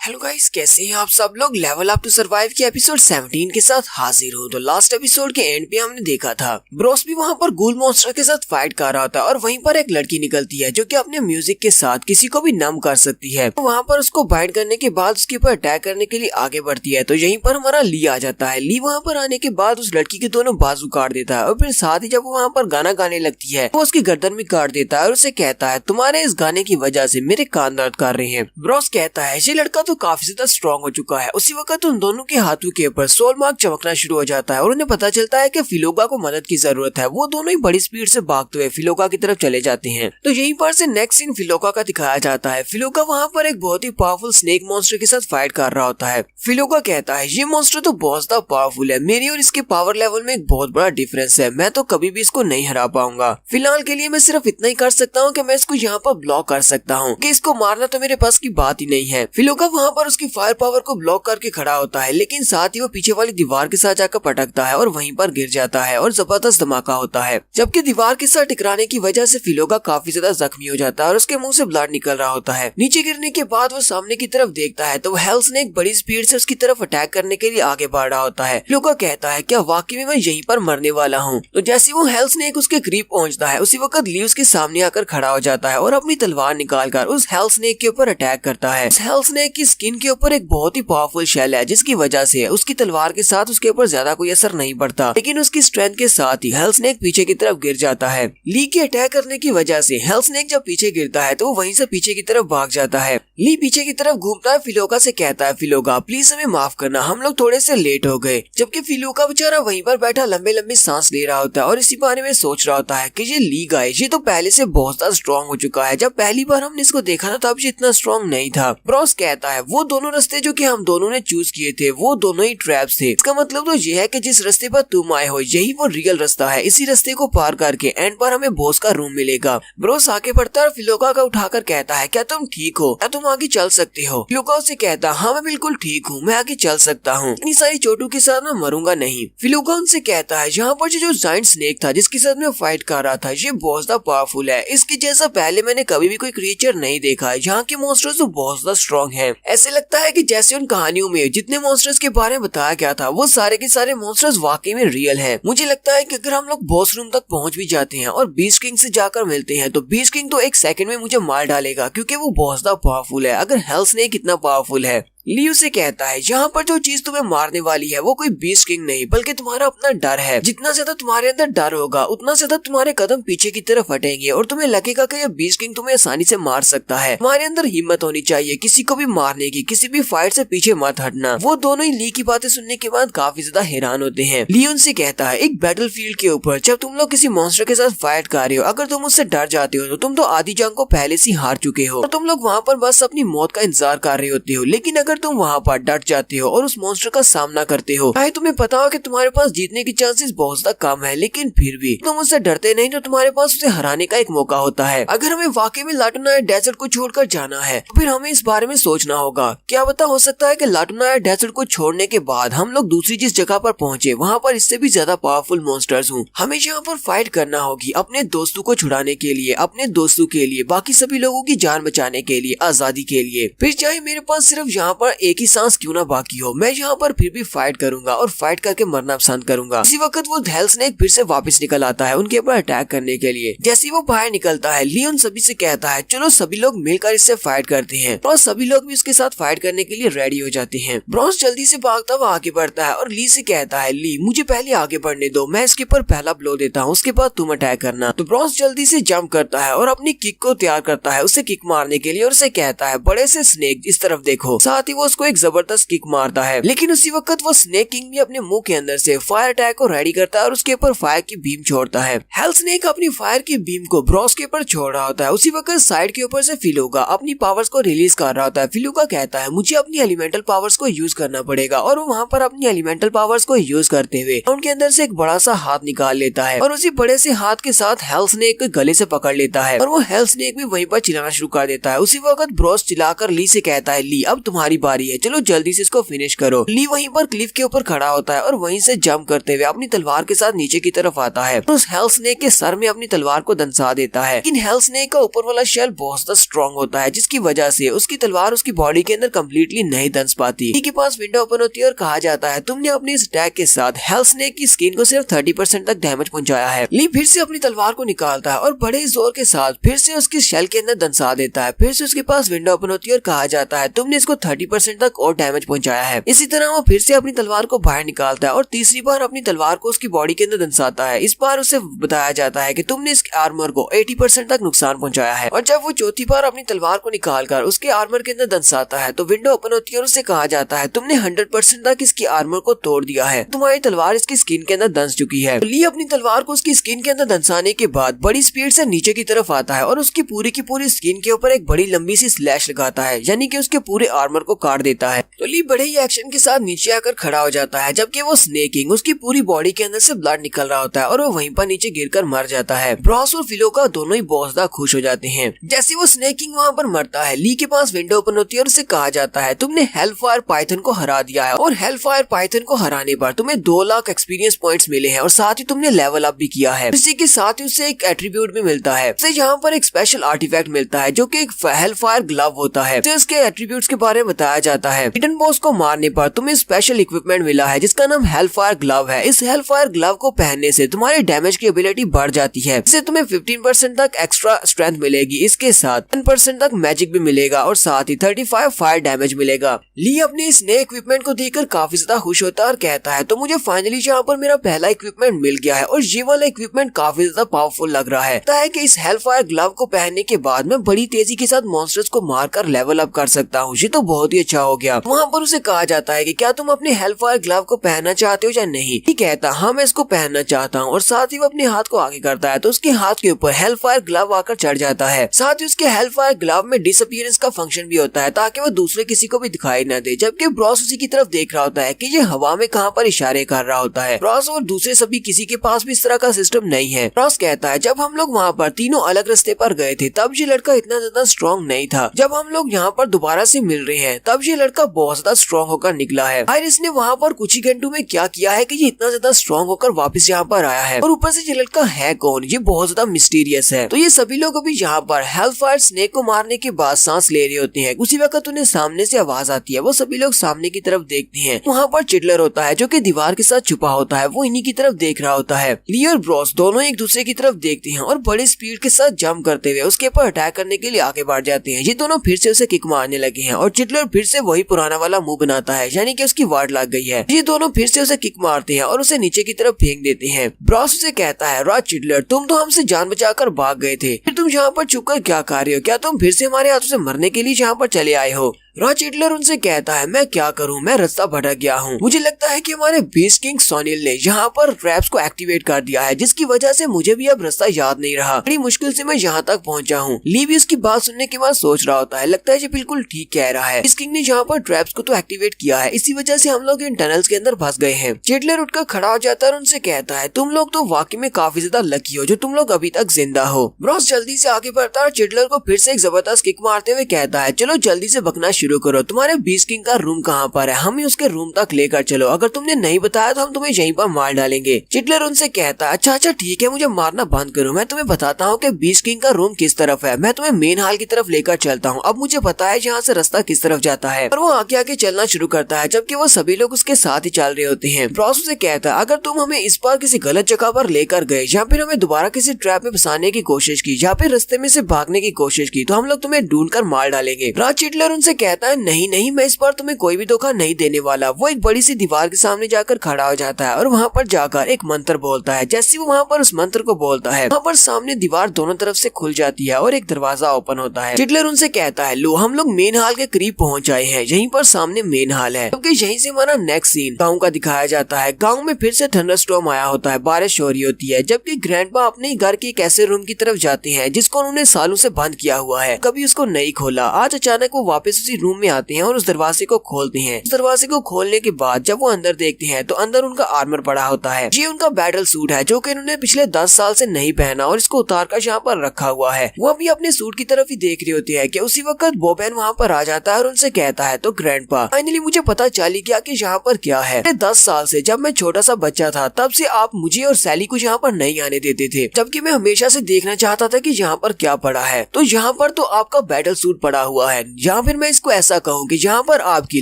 Hello guys, कैसे हैं आप सब लोग। लेवल अप टू सर्वाइव के एपिसोड 17 के साथ हाजिर हूँ। तो लास्ट एपिसोड के एंड पे हमने देखा था ब्रोस भी वहाँ पर गूल मॉन्स्टर के साथ फाइट कर रहा था और वहीं पर एक लड़की निकलती है जो कि अपने म्यूजिक के साथ किसी को भी नम कर सकती है। तो वहाँ पर उसको बाइट करने के बाद उसके ऊपर अटैक करने के लिए आगे बढ़ती है। तो यहीं पर हमारा ली आ जाता है। ली वहाँ पर आने के बाद उस लड़की के दोनों बाजू काट देता है और फिर साथ ही जब वो वहाँ पर गाना गाने लगती है वो उसकी गर्दन भी काट देता है और उसे कहता है तुम्हारे इस गाने की वजह से मेरे कान दर्द कर रहे हैं। ब्रोस कहता है ये लड़का तो काफी ज्यादा स्ट्रॉन्ग हो चुका है। उसी वक्त उन दोनों के हाथों के ऊपर सोल मार्क चमकना शुरू हो जाता है और उन्हें पता चलता है कि फिलोगा को मदद की जरूरत है। वो दोनों ही बड़ी स्पीड से भागते हुए फिलोगा की तरफ चले जाते हैं। तो यहीं पर से नेक्स्ट सीन फिलोगा का दिखाया जाता है। फिलोगा वहाँ पर एक बहुत ही पावरफुल स्नेक मॉन्स्टर के साथ फाइट कर रहा होता है। फिलोगा कहता है ये मॉन्स्टर तो बहुत ज्यादा पावरफुल है, मेरी और इसके पावर लेवल में एक बहुत बड़ा डिफरेंस है, मैं तो कभी भी इसको नहीं हरा पाऊंगा। फिलहाल के लिए मैं सिर्फ इतना ही कर सकता हूँ कि मैं इसको यहाँ पर ब्लॉक कर सकता हूँ, कि इसको मारना तो मेरे पास की बात ही नहीं है। फिलोगा वहाँ पर उसकी फायर पावर को ब्लॉक करके खड़ा होता है, लेकिन साथ ही वो पीछे वाली दीवार के साथ जाकर पटकता है और वहीं पर गिर जाता है और जबरदस्त धमाका होता है। जबकि दीवार के साथ टकराने की वजह से फिलोगा काफी ज्यादा जख्मी हो जाता है और उसके मुंह से ब्लड निकल रहा होता है। नीचे गिरने के बाद वो सामने की तरफ देखता है तो हेल स्नेक बड़ी स्पीड से उसकी तरफ अटैक करने के लिए आगे बढ़ रहा होता है। फिलोगा कहता है क्या वाकई में मैं यहीं पर मरने वाला हूँ। तो जैसे वो हेल स्नेक उसके करीब पहुंचता है उसी वक्त ली उसके सामने आकर खड़ा हो जाता है और अपनी तलवार निकालकर उस हेल स्नेक के ऊपर अटैक करता है। हेल स्नेक की स्किन के ऊपर एक बहुत ही पावरफुल शेल है जिसकी वजह से उसकी तलवार के साथ उसके ऊपर ज्यादा कोई असर नहीं पड़ता, लेकिन उसकी स्ट्रेंथ के साथ ही हेल स्नेक पीछे की तरफ गिर जाता है। ली के अटैक करने की वजह से हेल स्नेक जब पीछे गिरता है तो वो वहीं से पीछे की तरफ भाग जाता है। ली पीछे की तरफ घूमता है, फिलोगा से कहता है फिलोगा प्लीज हमें माफ करना, हम लोग थोड़े से लेट हो गए। जबकि फिलोगा बेचारा वहीं पर बैठा लंबे लंबे सांस ले रहा होता है और इसी बारे में सोच रहा होता है कि ये ली गाय ये तो पहले से बहुत ज्यादा स्ट्रॉन्ग हो चुका है, जब पहली बार हमने इसको देखा था तब ये इतना स्ट्रॉन्ग नहीं था। ब्रोस कहता है वो दोनों रास्ते जो कि हम दोनों ने चूज किए थे वो दोनों ही ट्रैप्स थे। इसका मतलब तो ये है कि जिस रास्ते पर तुम आए हो यही वो रियल रास्ता है, इसी रास्ते को पार करके एंड पर हमें बॉस का रूम मिलेगा। ब्रोस आगे बढ़ता है और फिलोगा का उठाकर कहता है क्या तुम ठीक हो, क्या तुम आगे चल सकते हो। फिलोगा उसे कहता है हाँ मैं बिल्कुल ठीक हूँ, मैं आगे चल सकता हूँ, इतनी सारी चोटों के साथ मैं मरूंगा नहीं। फिलोगा उनसे कहता है यहाँ पर जो जायंट स्नेक था जिसके साथ मैं फाइट कर रहा था ये बहुत ज्यादा पावरफुल है, इसके जैसा पहले मैंने कभी भी कोई क्रिएचर नहीं देखा है। यहाँ के मॉन्स्टर्स तो बहुत ज्यादा स्ट्रॉन्ग है, ऐसे लगता है कि जैसे उन कहानियों में जितने मॉन्स्टर्स के बारे में बताया गया था वो सारे के सारे मॉन्स्टर्स वाकई में रियल है। मुझे लगता है कि अगर हम लोग बॉस रूम तक पहुंच भी जाते हैं और बीस्ट किंग से जाकर मिलते हैं तो बीस्ट किंग तो एक सेकंड में मुझे मार डालेगा क्योंकि वो बहुत ज्यादा पावरफुल है। अगर हेल स्नेक इतना पावरफुल है। ली उसे कहता है यहाँ पर जो चीज तुम्हें मारने वाली है वो कोई बीस्ट किंग नहीं बल्कि तुम्हारा अपना डर है। जितना ज्यादा तुम्हारे अंदर डर होगा उतना ज्यादा तुम्हारे कदम पीछे की तरफ हटेंगे और तुम्हें लगेगा कि ये बीस्ट किंग तुम्हें आसानी से मार सकता है। तुम्हारे अंदर हिम्मत होनी चाहिए किसी को भी मारने की, किसी भी फाइट से पीछे मत हटना। वो दोनों ही ली की बातें सुनने के बाद काफी ज्यादा हैरान होते हैं। ली उनसे कहता है एक बैटल फील्ड के ऊपर जब तुम लोग किसी मॉन्स्टर के साथ फाइट कर रहे हो अगर तुम उससे डर जाते हो तो तुम तो आधी जंग को पहले से हार चुके हो और तुम लोग वहाँ पर बस अपनी मौत का इंतजार कर रहे होते हो। लेकिन अगर तुम वहाँ पर डट जाते हो और उस मॉन्स्टर का सामना करते हो, चाहे तुम्हें पता हो कि तुम्हारे पास जीतने की चांसेस बहुत ज्यादा कम है, लेकिन फिर भी तुम उससे डरते नहीं तो तुम्हारे पास उसे हराने का एक मौका होता है। अगर हमें वाकई में लाटूनाया डेजर्ट को छोड़कर जाना है तो फिर हमें इस बारे में सोचना होगा। क्या पता हो सकता है कि लाटूनाया डेजर्ट को छोड़ने के बाद हम लोग दूसरी जिस जगह पर पहुंचे वहाँ पर इससे भी ज्यादा पावरफुल मॉन्स्टर्स हों। हमें यहाँ पर फाइट करना होगी अपने दोस्तों को छुड़ाने के लिए, अपने दोस्तों के लिए, बाकी सभी लोगों की जान बचाने के लिए, आजादी के लिए। फिर चाहे मेरे पास सिर्फ यहाँ पर एक ही सांस क्यों ना बाकी हो, मैं यहाँ पर फिर भी फाइट करूंगा और फाइट करके मरना पसंद करूंगा। इसी वक्त वो हेल स्नेक फिर से वापस निकल आता है उनके ऊपर अटैक करने के लिए। जैसे वो बाहर निकलता है ली उन सभी से कहता है चलो सभी लोग मिलकर इससे फाइट करते हैं और सभी लोग भी उसके साथ फाइट करने के लिए रेडी हो जाते हैं। ब्रोस जल्दी से भागता हुआ आगे बढ़ता है और ली से कहता है ली मुझे पहले आगे बढ़ने दो, मैं इसके ऊपर पहला ब्लो देता हूँ उसके बाद तुम अटैक करना। तो ब्रोस जल्दी से जंप करता है और अपनी किक को तैयार करता है उसे किक मारने के लिए और उसे कहता है बड़े से स्नेक इस तरफ देखो। साथ ही वो उसको एक जबरदस्त किक मारता है, लेकिन उसी वक्त वो स्नेक किंग भी अपने मुंह के अंदर से फायर अटैक को रेडी करता है और उसके ऊपर फायर की बीम छोड़ता है। हेल स्नेक अपनी फायर की बीम को ब्रोस के ऊपर छोड़ रहा होता है। उसी वक्त साइड के ऊपर से फिलोगा अपनी पावर्स को रिलीज कर रहा होता है। फिलोगा कहता है मुझे अपनी एलिमेंटल पावर्स को यूज करना पड़ेगा और वो वहाँ पर अपनी एलिमेंटल पावर्स को यूज करते हुए उनके अंदर से एक बड़ा सा हाथ निकाल लेता है और उसी बड़े से हाथ के साथ हेल स्नेक को गले से पकड़ लेता है और वो हेल स्नेक भी वहीं पर चिल्लाना शुरू कर देता है। उसी वक्त ब्रोस चिल्लाकर ली से कहता है ली अब तुम्हारी बारी है, चलो जल्दी से इसको फिनिश करो। ली वहीं पर क्लिफ के ऊपर खड़ा होता है और वहीं से जंप करते हुए अपनी तलवार के साथ नीचे की तरफ आता है, उस हेल स्नेक के सर में अपनी तलवार को दंसा देता है। लेकिन हेल स्नेक का ऊपर वाला शेल बहुत ज्यादा स्ट्रॉन्ग होता है, जिसकी वजह से उसकी तलवार उसकी बॉडी के अंदर कम्प्लीटली नहीं दंस पाती। ली के पास विंडो ओपन होती है और कहा जाता है तुमने अपने इस अटैक के साथ हेल स्नेक की स्किन को सिर्फ 30% तक डैमेज पहुंचाया है। ली फिर से अपनी तलवार को निकालता है और बड़े जोर के साथ फिर से उसके शेल के अंदर दंसा देता है। फिर से उसके पास विंडो ओपन होती है और कहा जाता है तुमने इसको 30% तक और डैमेज पहुंचाया है। इसी तरह वो फिर से अपनी तलवार को बाहर निकालता है और तीसरी बार अपनी तलवार को उसकी बॉडी के अंदर दंसाता है। इस बार उसे बताया जाता है कि तुमने इस आर्मर को 80% तक नुकसान पहुंचाया है। और जब वो चौथी बार अपनी तलवार को निकालकर उसके आर्मर के अंदर दंसाता है तो विंडो ओपन होती है और उसे कहा जाता है तुमने 100% तक इसकी आर्मर को तोड़ दिया है, तुम्हारी तलवार इसकी स्किन के अंदर दंस चुकी है। ली अपनी तलवार को उसकी स्किन के अंदर दंसाने के बाद बड़ी स्पीड से नीचे की तरफ आता है और उसकी पूरी की पूरी स्किन के ऊपर एक बड़ी लंबी सी स्लैश लगाता है, यानी कि उसके पूरे आर्मर को काट देता है। तो ली बड़े ही एक्शन के साथ नीचे आकर खड़ा हो जाता है, जबकि वो स्नेक किंग उसकी पूरी बॉडी के अंदर से ब्लड निकल रहा होता है और वो वहीं पर नीचे गिरकर मर जाता है। ब्रॉस और फिलोका दोनों ही बहुत ज्यादा खुश हो जाते हैं। जैसे वो स्नेक किंग वहाँ पर मरता है, ली के पास विंडो ओपन होती है और उसे कहा जाता है तुमने हेलफायर पाइथन को हरा दिया है और हेलफायर पाइथन को हराने पर तुम्हें 2 लाख एक्सपीरियंस पॉइंट्स मिले हैं और साथ ही तुमने लेवल अप भी किया है। इसी के साथ ही उसे एक एट्रीब्यूट भी मिलता है, उसे यहाँ पर एक स्पेशल आर्टिफैक्ट मिलता है जो कि एक हेलफायर ग्लव होता है। तो इसके एट्रीब्यूट्स के बारे में बताया जाता है हिडन बॉस को मारने पर तुम्हें स्पेशल इक्विपमेंट मिला है जिसका नाम हेलफायर ग्लव है। इस हेलफायर ग्लव को पहनने से तुम्हारे डैमेज की एबिलिटी बढ़ जाती है, इससे तुम्हें 15% तक एक्स्ट्रा स्ट्रेंथ मिलेगी। इसके साथ 10% तक मैजिक भी मिलेगा और साथ ही 35 फायर डैमेज मिलेगा। ली अपने इस नए इक्विपमेंट को देखकर काफी ज्यादा खुश होता है और कहता है तो मुझे फाइनली यहाँ पर मेरा पहला इक्विपमेंट मिल गया है और ये वाला इक्विपमेंट काफी ज्यादा पावरफुल लग रहा है। लगता है कि इस हेलफायर ग्लव को पहनने के बाद मैं बड़ी तेजी के साथ मॉन्स्टर्स को मारकर लेवल अप कर सकता हूँ, ये तो बहुत ही अच्छा हो गया। वहाँ पर उसे कहा जाता है कि क्या तुम अपने हेलफायर ग्लव को पहनना चाहते हो या नहीं। ठीक कहता हाँ मैं इसको पहनना चाहता हूँ और साथ ही वो अपने हाथ को आगे करता है तो उसके हाथ के ऊपर हेलफायर ग्लव आकर चढ़ जाता है। साथ ही उसके हेलफायर ग्लव में डिसअपीयरेंस का फंक्शन भी होता है ताकि वो दूसरे किसी को भी दिखाई न दे, जबकि ब्रॉस उसी की तरफ देख रहा होता है कि ये हवा में कहाँ पर इशारे कर रहा होता है। ब्रॉस और दूसरे सभी किसी के पास भी इस तरह का सिस्टम नहीं है। ब्रॉस कहता है जब हम लोग वहाँ पर तीनों अलग रास्ते पर गए थे तब ये लड़का इतना ज्यादा स्ट्रॉन्ग नहीं था, जब हम लोग यहाँ पर दोबारा से मिल रहे हैं तब ये लड़का बहुत ज्यादा स्ट्रॉन्ग होकर निकला है। आयरिस ने वहाँ पर कुछ ही घंटों में क्या किया है कि ये इतना ज्यादा स्ट्रॉन्ग होकर वापस यहाँ पर आया है और ऊपर से ये लड़का है कौन, ये बहुत ज्यादा मिस्टीरियस है। तो ये सभी लोग अभी यहाँ पर हेलफायर स्नेक को मारने के बाद सांस ले रहे होते हैं। उसी वक्त उन्हें सामने से आवाज आती है, वो सभी लोग सामने की तरफ देखते हैं। वहाँ पर चिडलर होता है जो कि दीवार के साथ छुपा होता है, वो इन्हीं की तरफ देख रहा होता है। ली और ब्रॉस दोनों एक दूसरे की तरफ देखते हैं और बड़ी स्पीड के साथ जंप करते हुए उसके ऊपर अटैक करने के लिए आगे बढ़ जाते हैं। ये दोनों फिर से उसे किक मारने लगे हैं और चिडलर फिर से वही पुराना वाला मुंह बनाता है, यानी कि उसकी वार्ड लग गई है। ये दोनों फिर से उसे किक मारते हैं और उसे नीचे की तरफ फेंक देते हैं। ब्रॉस उसे कहता है राज चिडलर तुम तो हमसे जान बचाकर भाग गए थे, फिर तुम यहाँ पर छुपकर क्या कर रहे हो, क्या तुम फिर से हमारे हाथों से मरने के लिए यहाँ पर चले आए हो। राज चिडलर उनसे कहता है मैं क्या करूं, मैं रास्ता भटक गया हूं। मुझे लगता है कि हमारे बीस्ट किंग सोनिल ने यहाँ पर ट्रैप्स को एक्टिवेट कर दिया है, जिसकी वजह से मुझे भी अब रास्ता याद नहीं रहा। बड़ी मुश्किल से मैं यहाँ तक पहुँचा हूँ। ली भी उसकी बात सुनने के बाद सोच रहा होता है, लगता है ये बिल्कुल ठीक कह रहा है। बीस्ट किंग ने यहाँ पर ट्रैप्स को तो एक्टिवेट किया है, इसी वजह से हम लोग इन टनल्स के अंदर फंस गए हैं। चिडलर उठकर खड़ा हो जाता है और उनसे कहता है तुम लोग तो वाकई में काफी ज्यादा लकी हो जो तुम लोग अभी तक जिंदा हो। ब्रॉस जल्दी से आगे बढ़ता है और चिडलर को फिर से एक जबरदस्त किक मारते हुए कहता है चलो जल्दी से बकना शुरू करो, तुम्हारे बीस्ट किंग का रूम कहाँ पर है, हमें उसके रूम तक लेकर चलो, अगर तुमने नहीं बताया तो हम तुम्हें यहीं पर मार डालेंगे। चिडलर उनसे कहता है अच्छा ठीक है, मुझे मारना बंद करो, मैं तुम्हें बताता हूँ कि बीस्ट किंग का रूम किस तरफ है, मैं तुम्हें मेन हॉल की तरफ लेकर चलता हूँ, अब मुझे पता है यहाँ से रास्ता किस तरफ जाता है। और वो आगे आगे चलना शुरू करता है जबकि वो सभी लोग उसके साथ ही चल रहे होते हैं। ब्रॉस उसे कहता है अगर तुम हमें इस बार किसी गलत जगह पर लेकर गए या फिर हमें दोबारा किसी ट्रैप में फंसाने की कोशिश की या फिर रास्ते में से भागने की कोशिश की तो हम लोग तुम्हें ढूंढ कर मार डालेंगे। राज चिडलर उनसे कहता है नहीं मैं इस बार तुम्हें कोई भी धोखा नहीं देने वाला। वो एक बड़ी सी दीवार के सामने जाकर खड़ा हो जाता है और वहाँ पर जाकर एक मंत्र बोलता है। जैसे वो वहाँ पर उस मंत्र को बोलता है वहाँ पर सामने दीवार दोनों तरफ से खुल जाती है और एक दरवाजा ओपन होता है। चिडलर उनसे कहता है लो हम लोग मेन हॉल के करीब पहुँच आए हैं, यहीं पर सामने मेन हॉल है, क्योंकि यहीं से हमारा नेक्स्ट सीन गाँव का दिखाया जाता है। गाँव में फिर से थंडरस्टॉर्म आया होता है, बारिश हो रही होती है, जबकि ग्रैंडपा अपने ही घर के एक ऐसे रूम की तरफ जाते हैं जिसको उन्होंने सालों से बंद किया हुआ है, कभी उसको नहीं खोला। आज अचानक वो वापस उसी रूम में आते हैं और उस दरवाजे को खोलते हैं। उस दरवाजे को खोलने के बाद जब वो अंदर देखते हैं तो अंदर उनका आर्मर पड़ा होता है। ये उनका बैटल सूट है जो कि इन्होंने पिछले 10 साल से नहीं पहना और इसको उतार कर यहाँ पर रखा हुआ है। वो अभी अपने सूट की तरफ ही देख रहे होते हैं कि उसी वक्त बॉबेन वहाँ पर आ जाता है और उनसे कहता है तो ग्रैंडपा फाइनली मुझे पता चल गया कि यहाँ पर क्या है। 10 साल से जब मैं छोटा सा बच्चा था तब से आप मुझे और सैली को यहाँ पर नहीं आने देते थे, जबकि मैं हमेशा से देखना चाहता था कि यहाँ पर क्या पड़ा है। तो यहाँ पर तो आपका बैटल सूट पड़ा हुआ है, या फिर मैं इसको ऐसा कहूँ कि यहाँ पर आपकी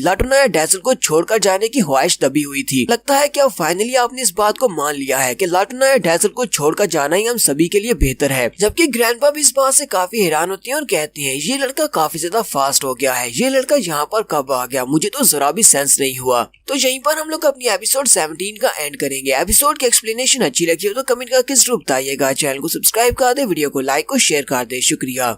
लाटूनाया डेजल को छोड़कर जाने की ख्वाहिश दबी हुई थी। लगता है कि अब फाइनली आपने इस बात को मान लिया है कि लाटूनाया डेजल को छोड़कर जाना ही हम सभी के लिए बेहतर है। जबकि ग्रैंडपा भी इस बात से काफी हैरान होती है और कहती है ये लड़का काफी ज्यादा फास्ट हो गया है, ये लड़का यहाँ पर कब आ गया, मुझे तो जरा भी सेंस नहीं हुआ। तो यहीं पर हम लोग अपनी एपिसोड 17 का एंड करेंगे। एपिसोड की एक्सप्लेनेशन अच्छी लगी हो तो कमेंट करके जरूर बताइएगा। चैनल को सब्सक्राइब कर दे, वीडियो को लाइक और शेयर कर दे। शुक्रिया।